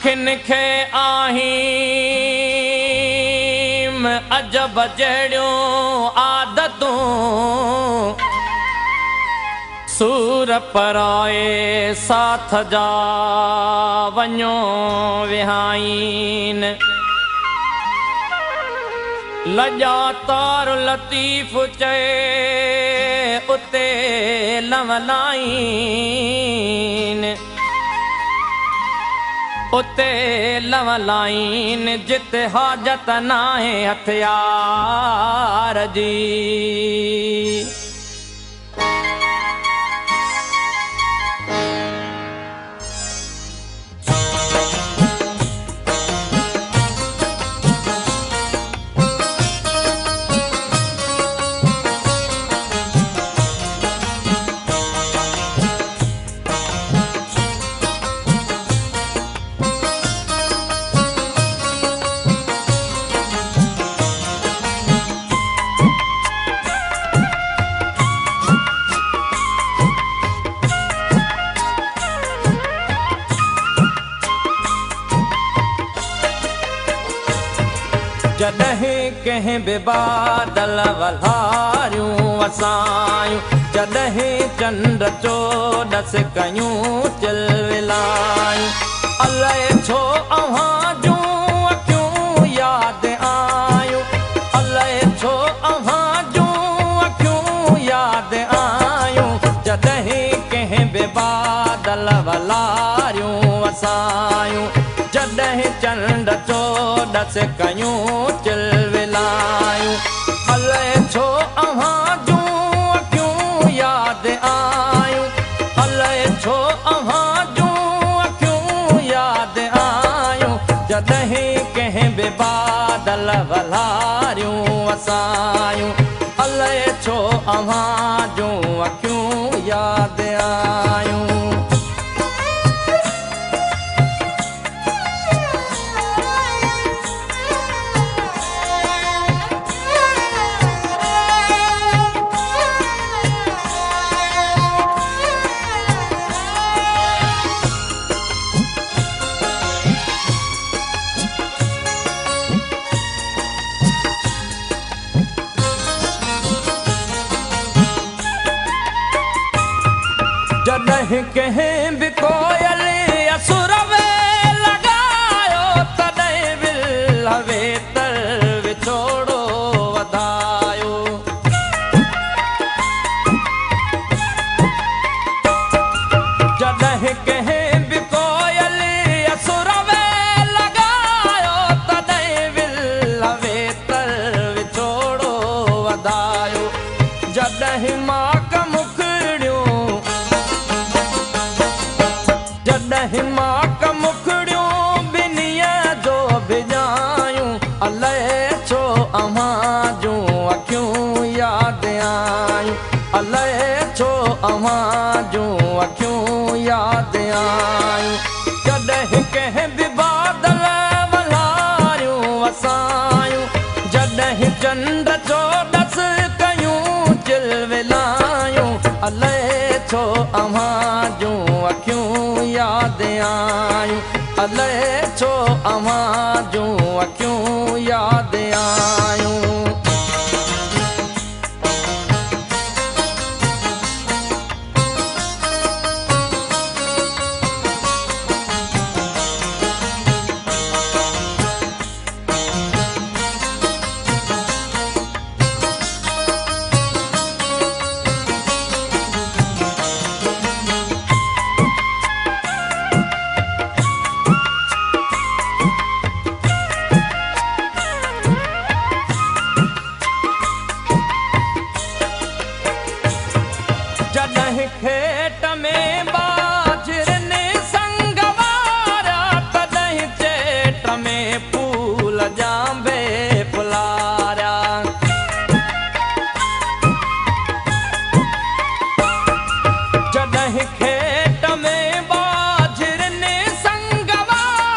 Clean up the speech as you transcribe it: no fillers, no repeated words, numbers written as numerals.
अखिन खे आहीम अजब जहिड़ियूं आदतूं सूर पराए साथ जा वञो विहाइन लॼा तार लतीफ़ चए उते लवलाइन उते लवलाइन जिते हाजत नाहे हथियार जी जॾहिं कंहिं बि बादल वल्हारियूं वसायूं जॾहिं चंड चोॾस कयूं चिलविलायूं अलाए छो अव्हां जूं अखियूं यादि आयूं अलाए छो अव्हां जूं अखियूं यादि आयूं जॾहिं कंहिं बि बादल वल्हारियूं वसायूं जॾहिं चंड चोॾस कयूं चिलविलायूं अलाए छो अव्हां जूं अखियूं यादि आयूं अलाए छो अव्हां जूं अखियूं यादि आयूं जॾहिं कंहिं बि बादल वल्हारियूं वसायूं अलाए छो अव्हां जूं अखियूं यादि आयूं जॾहिं कंहिं बि कोयल असुर में लॻायो तॾहिं विल वेतर विछोड़ो वधायो जॾहिं कंहिं बि कोयल असुर में लॻायो तॾहिं विल वेतर विछोड़ो वधायो जॾहिं मां जॾहिं मां मुखड़ियूं ॿिन्हीअ जो बिजायूं अलाए छो अव्हां जूं अखियूं यादि आयूं अलाए छो अव्हां जूं अखियूं यादि आयूं जॾहिं कंहिं बि बादल वल्हारियूं वसायूं जॾहिं चंड चोॾस कयूं चिलविलायूं अलाए छो अव्हां जूं अखियूं यादि आयूं अलाए छो अव्हां जूं अखियूं यादि आयूं